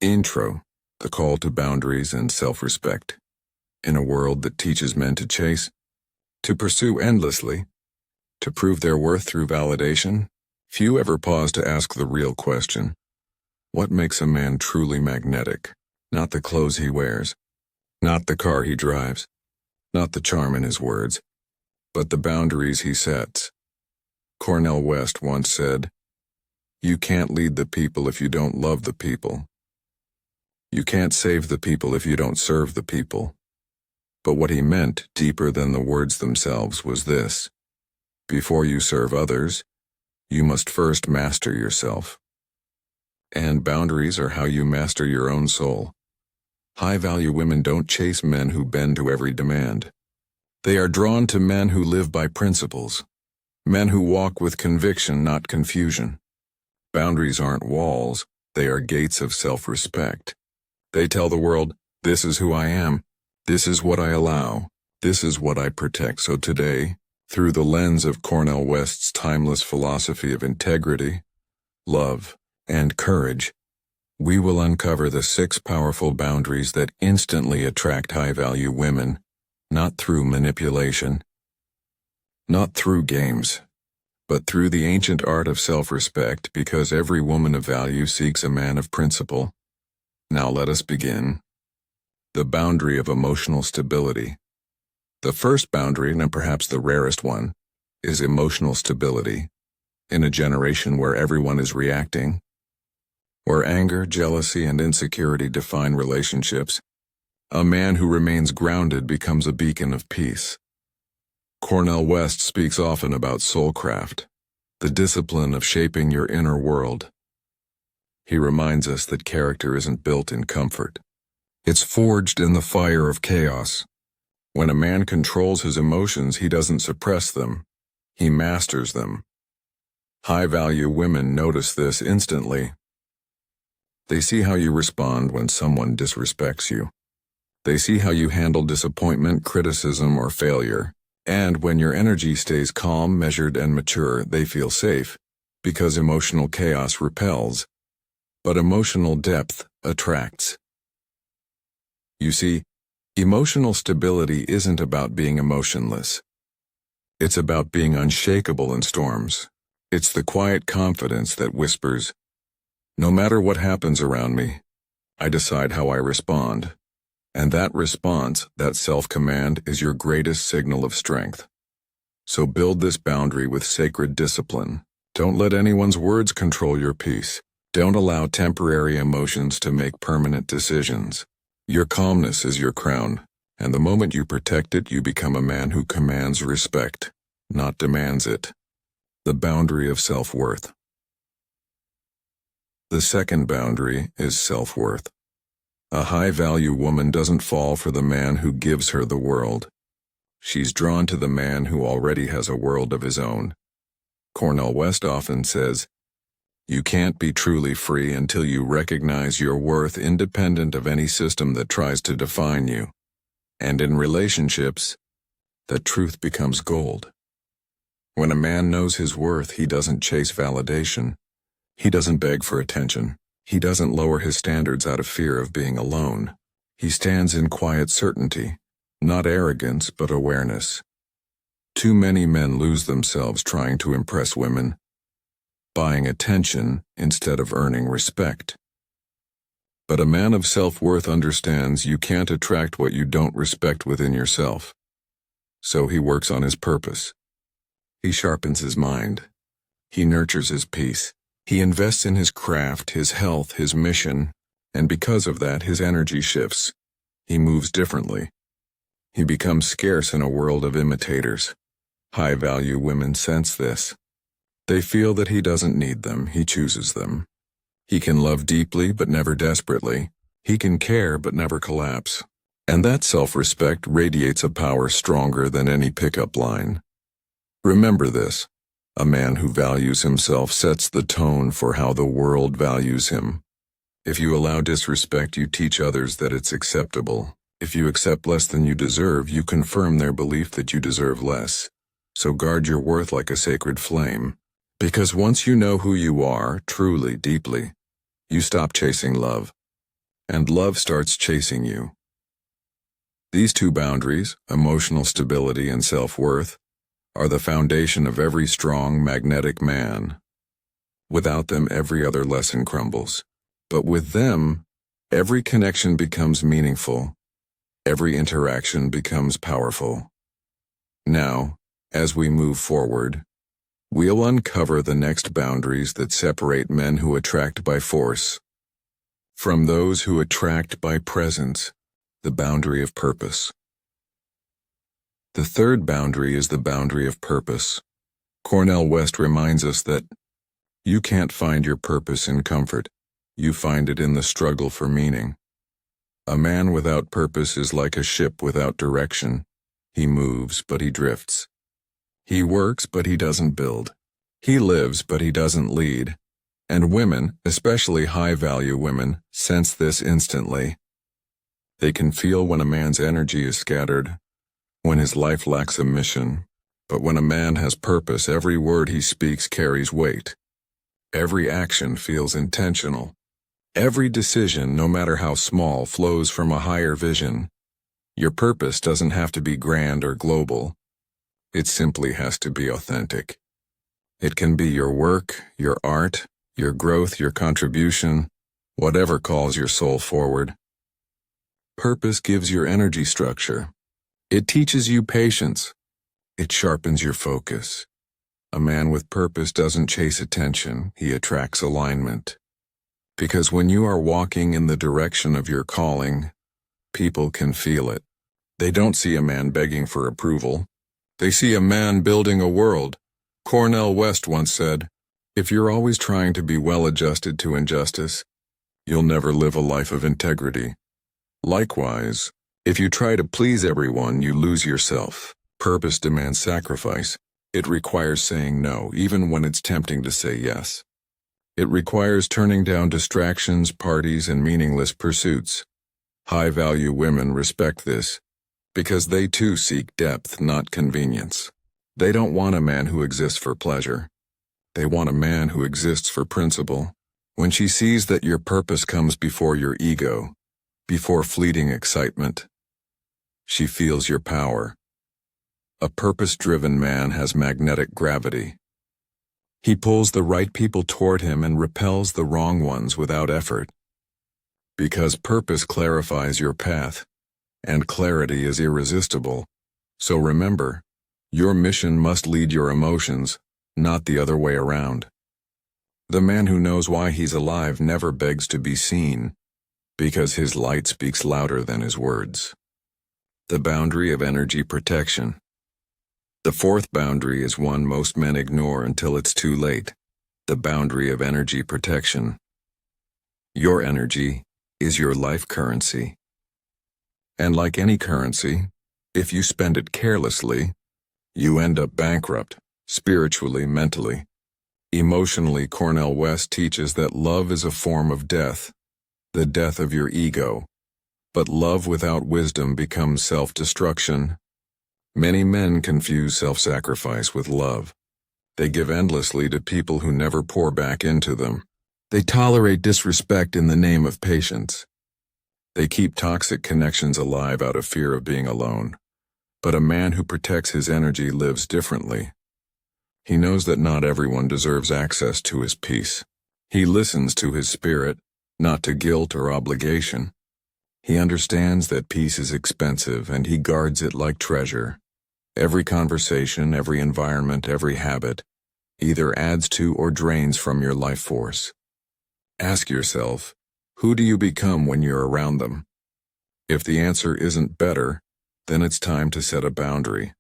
Intro: the call to boundaries and self-respect. In a world that teaches men to chase, to pursue endlessly, to prove their worth through validation, few ever pause to ask the real question. What makes a man truly magnetic? Not the clothes he wears, not the car he drives, not the charm in his words, but the boundaries he sets. Cornel West once said, "You can't lead the people if you don't love the people. You can't save the people if you don't serve the people." But what he meant, deeper than the words themselves, was this: before you serve others, you must first master yourself. And boundaries are how you master your own soul. High-value women don't chase men who bend to every demand. They are drawn to men who live by principles, men who walk with conviction, not confusion. Boundaries aren't walls, they are gates of self-respect. They tell the world, this is who I am, this is what I allow, this is what I protect. So today, through the lens of Cornel West's timeless philosophy of integrity, love, and courage, we will uncover the 6 powerful boundaries that instantly attract high-value women, not through manipulation, not through games, but through the ancient art of self-respect, because every woman of value seeks a man of principle. Now let us begin. The boundary of emotional stability. The first boundary, and perhaps the rarest one, is emotional stability. In a generation where everyone is reacting, where anger, jealousy, and insecurity define relationships, a man who remains grounded becomes a beacon of peace. Cornel West speaks often about soulcraft, the discipline of shaping your inner world. He reminds us that character isn't built in comfort. It's forged in the fire of chaos. When a man controls his emotions, he doesn't suppress them. He masters them. High-value women notice this instantly. They see how you respond when someone disrespects you. They see how you handle disappointment, criticism, or failure. And when your energy stays calm, measured, and mature, they feel safe, because emotional chaos repels, but emotional depth attracts. You see, emotional stability isn't about being emotionless. It's about being unshakable in storms. It's the quiet confidence that whispers, no matter what happens around me, I decide how I respond. And that response, that self-command, is your greatest signal of strength. So build this boundary with sacred discipline. Don't let anyone's words control your peace. Don't allow temporary emotions to make permanent decisions. Your calmness is your crown, and the moment you protect it, you become a man who commands respect, not demands it. The boundary of self-worth. The second boundary is self-worth. A high-value woman doesn't fall for the man who gives her the world. She's drawn to the man who already has a world of his own. Cornel West often says, "You can't be truly free until you recognize your worth independent of any system that tries to define you." And in relationships, the truth becomes gold. When a man knows his worth, he doesn't chase validation. He doesn't beg for attention. He doesn't lower his standards out of fear of being alone. He stands in quiet certainty, not arrogance, but awareness. Too many men lose themselves trying to impress women, buying attention instead of earning respect. But a man of self-worth understands you can't attract what you don't respect within yourself. So he works on his purpose. He sharpens his mind. He nurtures his peace. He invests in his craft, his health, his mission, and because of that, his energy shifts. He moves differently. He becomes scarce in a world of imitators. High-value women sense this. They feel that he doesn't need them, he chooses them. He can love deeply but never desperately. He can care but never collapse. And that self-respect radiates a power stronger than any pickup line. Remember this. A man who values himself sets the tone for how the world values him. If you allow disrespect, you teach others that it's acceptable. If you accept less than you deserve, you confirm their belief that you deserve less. So guard your worth like a sacred flame. Because once you know who you are, truly, deeply, you stop chasing love. and love starts chasing you. These two boundaries, emotional stability and self-worth, are the foundation of every strong, magnetic man. Without them, every other lesson crumbles. But with them, every connection becomes meaningful. Every interaction becomes powerful. Now, as we move forward, we'll uncover the next boundaries that separate men who attract by force from those who attract by presence, the boundary of purpose. The third boundary is the boundary of purpose. Cornel West reminds us that you can't find your purpose in comfort. You find it in the struggle for meaning. A man without purpose is like a ship without direction. He moves, but he drifts. He works, but he doesn't build. He lives, but he doesn't lead. And women, especially high-value women, sense this instantly. They can feel when a man's energy is scattered, when his life lacks a mission. But when a man has purpose, every word he speaks carries weight. Every action feels intentional. Every decision, no matter how small, flows from a higher vision. Your purpose doesn't have to be grand or global. It simply has to be authentic. It can be your work, your art, your growth, your contribution, whatever calls your soul forward. Purpose gives your energy structure. It teaches you patience. It sharpens your focus. A man with purpose doesn't chase attention, he attracts alignment. Because when you are walking in the direction of your calling, people can feel it. They don't see a man begging for approval. They see a man building a world. Cornel West once said, "If you're always trying to be well-adjusted to injustice, you'll never live a life of integrity. Likewise, if you try to please everyone, you lose yourself." Purpose demands sacrifice. It requires saying no, even when it's tempting to say yes. It requires turning down distractions, parties, and meaningless pursuits. High-value women respect this, because they too seek depth, not convenience. They don't want a man who exists for pleasure. They want a man who exists for principle. When she sees that your purpose comes before your ego, before fleeting excitement, she feels your power. A purpose-driven man has magnetic gravity. He pulls the right people toward him and repels the wrong ones without effort. Because purpose clarifies your path, and clarity is irresistible. So remember, your mission must lead your emotions, not the other way around. The man who knows why he's alive never begs to be seen, because his light speaks louder than his words. The boundary of energy protection. The fourth boundary is one most men ignore until it's too late. The boundary of energy protection. Your energy is your life currency. And like any currency, if you spend it carelessly, you end up bankrupt, spiritually, mentally. Emotionally, Cornel West teaches that love is a form of death, the death of your ego. But love without wisdom becomes self-destruction. Many men confuse self-sacrifice with love. They give endlessly to people who never pour back into them. They tolerate disrespect in the name of patience. They keep toxic connections alive out of fear of being alone. But a man who protects his energy lives differently. He knows that not everyone deserves access to his peace. He listens to his spirit, not to guilt or obligation. He understands that peace is expensive, and he guards it like treasure. Every conversation, every environment, every habit either adds to or drains from your life force. Ask yourself, who do you become when you're around them? If the answer isn't better, then it's time to set a boundary.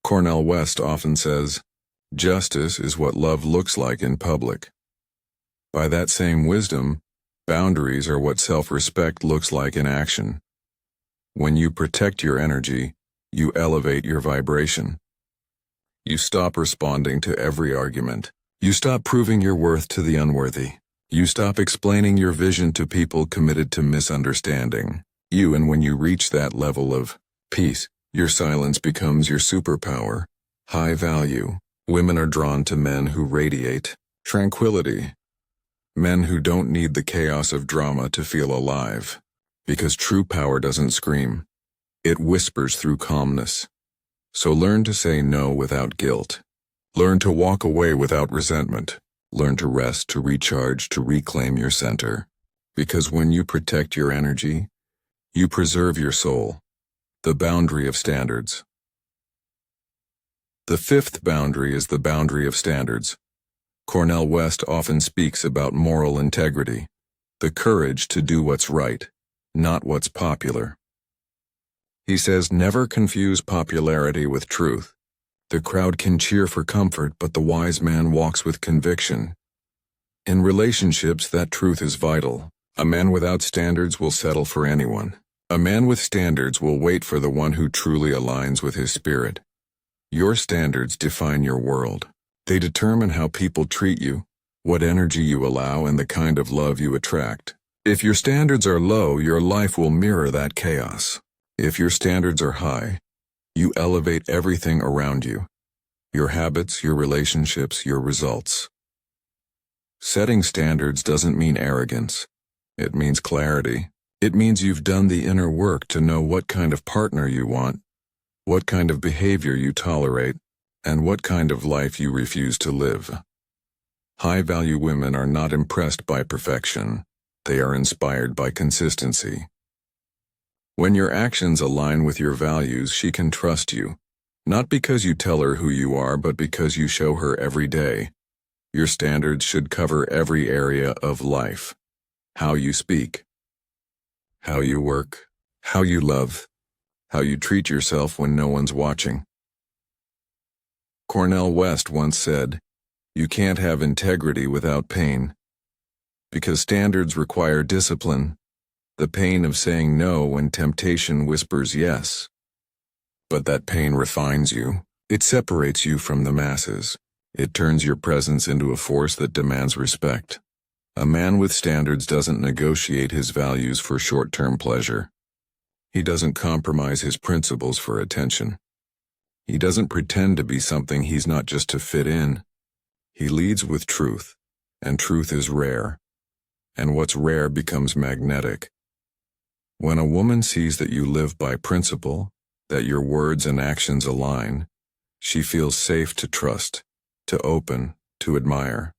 Cornel West often says, "Justice is what love looks like in public." By that same wisdom, boundaries are what self-respect looks like in action. When you protect your energy, you elevate your vibration. You stop responding to every argument. You stop proving your worth to the unworthy. You stop explaining your vision to people committed to misunderstanding you, and when you reach that level of peace, your silence becomes your superpower. High value. Women are drawn to men who radiate tranquility. Men who don't need the chaos of drama to feel alive. Because true power doesn't scream. It whispers through calmness. So learn to say no without guilt. Learn to walk away without resentment. Learn to rest, to recharge, to reclaim your center. Because when you protect your energy, you preserve your soul. The boundary of standards. The fifth boundary is the boundary of standards. Cornel West often speaks about moral integrity, the courage to do what's right, not what's popular. He says, never confuse popularity with truth. The crowd can cheer for comfort, but the wise man walks with conviction. In relationships, that truth is vital. A man without standards will settle for anyone. A man with standards will wait for the one who truly aligns with his spirit. Your standards define your world. They determine how people treat you, what energy you allow, and the kind of love you attract. If your standards are low, your life will mirror that chaos. If your standards are high, you elevate everything around you. Your habits, your relationships, your results. Setting standards doesn't mean arrogance. It means clarity. It means you've done the inner work to know what kind of partner you want, what kind of behavior you tolerate, and what kind of life you refuse to live. High-value women are not impressed by perfection. They are inspired by consistency. When your actions align with your values, she can trust you, not because you tell her who you are, but because you show her every day. Your standards should cover every area of life. How you speak, how you work, how you love, how you treat yourself when no one's watching. Cornel West once said, "You can't have integrity without pain." Because standards require discipline, the pain of saying no when temptation whispers yes. But that pain refines you. It separates you from the masses. It turns your presence into a force that demands respect. A man with standards doesn't negotiate his values for short-term pleasure. He doesn't compromise his principles for attention. He doesn't pretend to be something he's not just to fit in. He leads with truth, and truth is rare. And what's rare becomes magnetic. When a woman sees that you live by principle, that your words and actions align, she feels safe to trust, to open, to admire.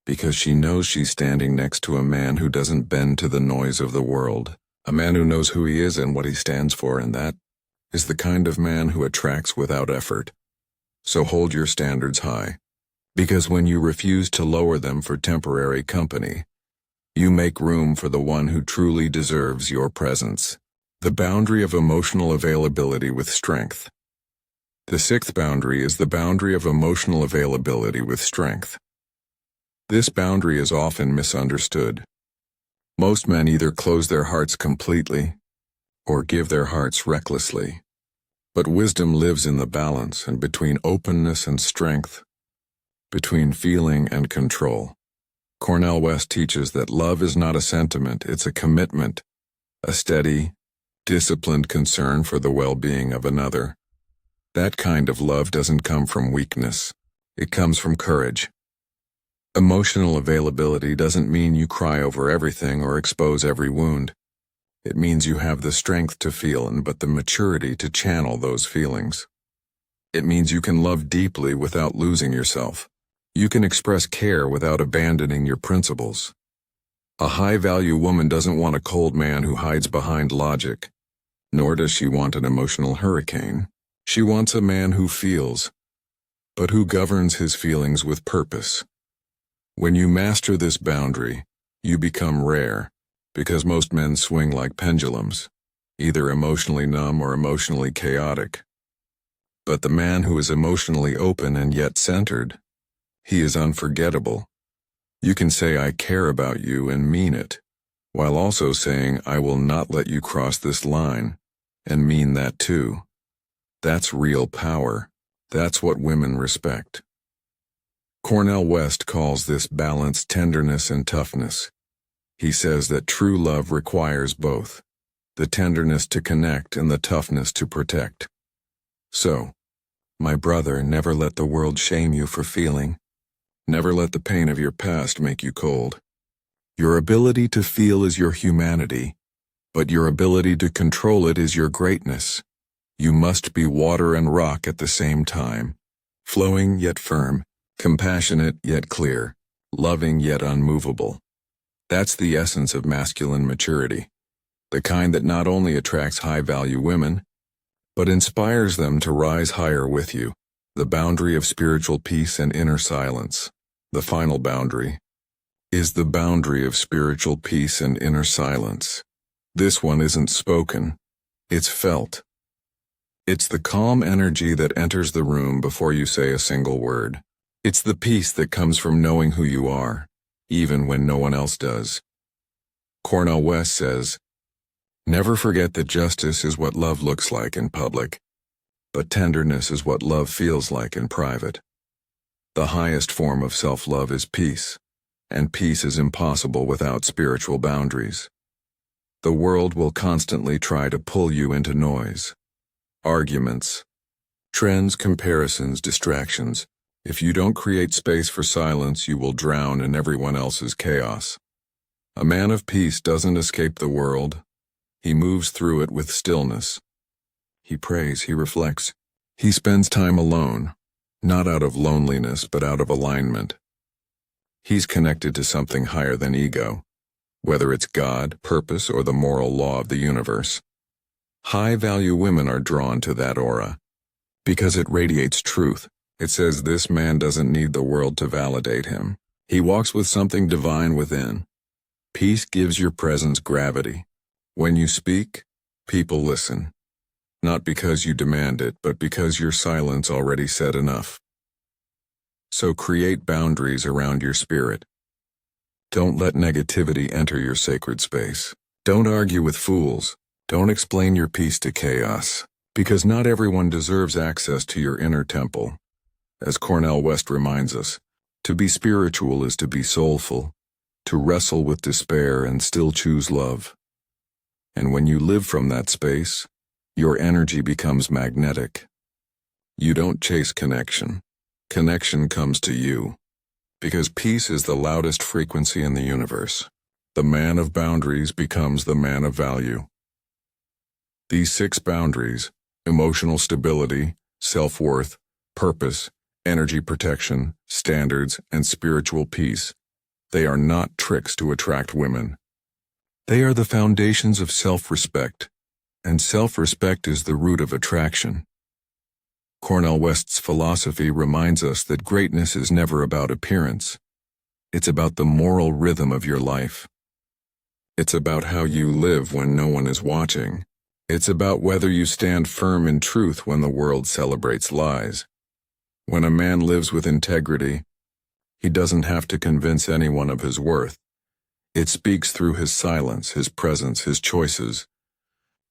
Because she knows she's standing next to a man who doesn't bend to the noise of the world, a man who knows who he is and what he stands for, and that is the kind of man who attracts without effort. So hold your standards high, because when you refuse to lower them for temporary company, you make room for the one who truly deserves your presence. The boundary of emotional availability with strength. The sixth boundary is the boundary of emotional availability with strength. This boundary is often misunderstood. Most men either close their hearts completely or give their hearts recklessly. But wisdom lives in the balance and between openness and strength, between feeling and control. Cornel West teaches that love is not a sentiment, it's a commitment, a steady, disciplined concern for the well-being of another. That kind of love doesn't come from weakness, it comes from courage. Emotional availability doesn't mean you cry over everything or expose every wound. It means you have the strength to feel but the maturity to channel those feelings. It means you can love deeply without losing yourself. You can express care without abandoning your principles. A high-value woman doesn't want a cold man who hides behind logic, nor does she want an emotional hurricane. She wants a man who feels, but who governs his feelings with purpose. When you master this boundary, you become rare, because most men swing like pendulums, either emotionally numb or emotionally chaotic. But the man who is emotionally open and yet centered, he is unforgettable. You can say, "I care about you," and mean it, while also saying, "I will not let you cross this line," and mean that too. That's real power. That's what women respect. Cornel West calls this balance tenderness and toughness. He says that true love requires both, the tenderness to connect and the toughness to protect. So, my brother, never let the world shame you for feeling. Never let the pain of your past make you cold. Your ability to feel is your humanity, but your ability to control it is your greatness. You must be water and rock at the same time, flowing yet firm, compassionate yet clear, loving yet unmovable. That's the essence of masculine maturity, the kind that not only attracts high-value women, but inspires them to rise higher with you. The boundary of spiritual peace and inner silence. The final boundary is the boundary of spiritual peace and inner silence. This one isn't spoken, it's felt. It's the calm energy that enters the room before you say a single word. It's the peace that comes from knowing who you are, even when no one else does. Cornel West says, "Never forget that justice is what love looks like in public, but tenderness is what love feels like in private." The highest form of self-love is peace, and peace is impossible without spiritual boundaries. The world will constantly try to pull you into noise, arguments, trends, comparisons, distractions. If you don't create space for silence, you will drown in everyone else's chaos. A man of peace doesn't escape the world. He moves through it with stillness. He prays, he reflects. He spends time alone, not out of loneliness, but out of alignment. He's connected to something higher than ego, whether it's God, purpose, or the moral law of the universe. High-value women are drawn to that aura because it radiates truth. It says this man doesn't need the world to validate him. He walks with something divine within. Peace gives your presence gravity. When you speak, people listen. Not because you demand it, but because your silence already said enough. So create boundaries around your spirit. Don't let negativity enter your sacred space. Don't argue with fools. Don't explain your peace to chaos, because not everyone deserves access to your inner temple. As Cornel West reminds us, to be spiritual is to be soulful, to wrestle with despair and still choose love. And when you live from that space, your energy becomes magnetic. You don't chase connection. Connection comes to you, because peace is the loudest frequency in the universe. The man of boundaries becomes the man of value. These 6 boundaries, emotional stability, self-worth, purpose, energy protection, standards, and spiritual peace, they are not tricks to attract women. They are the foundations of self-respect, and self-respect is the root of attraction. Cornel West's philosophy reminds us that greatness is never about appearance. It's about the moral rhythm of your life. It's about how you live when no one is watching. It's about whether you stand firm in truth when the world celebrates lies. When a man lives with integrity, he doesn't have to convince anyone of his worth. It speaks through his silence, his presence, his choices.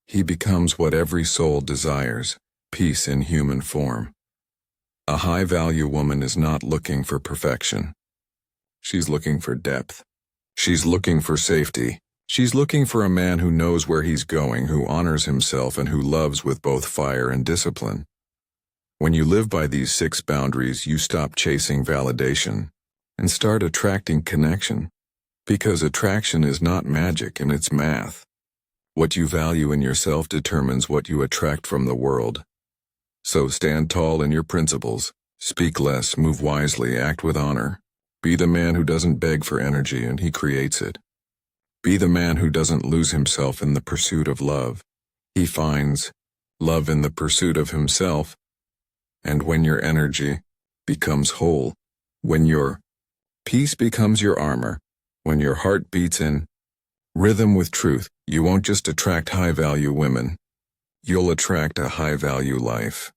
He becomes what every soul desires, peace in human form. A high-value woman is not looking for perfection. She's looking for depth. She's looking for safety. She's looking for a man who knows where he's going, who honors himself, and who loves with both fire and discipline. When you live by these 6 boundaries, you stop chasing validation and start attracting connection. Because attraction is not magic, and it's math. What you value in yourself determines what you attract from the world. So stand tall in your principles, speak less, move wisely, act with honor. Be the man who doesn't beg for energy and he creates it. Be the man who doesn't lose himself in the pursuit of love. He finds love in the pursuit of himself. And when your energy becomes whole, when your peace becomes your armor, when your heart beats in rhythm with truth, you won't just attract high-value women. You'll attract a high-value life.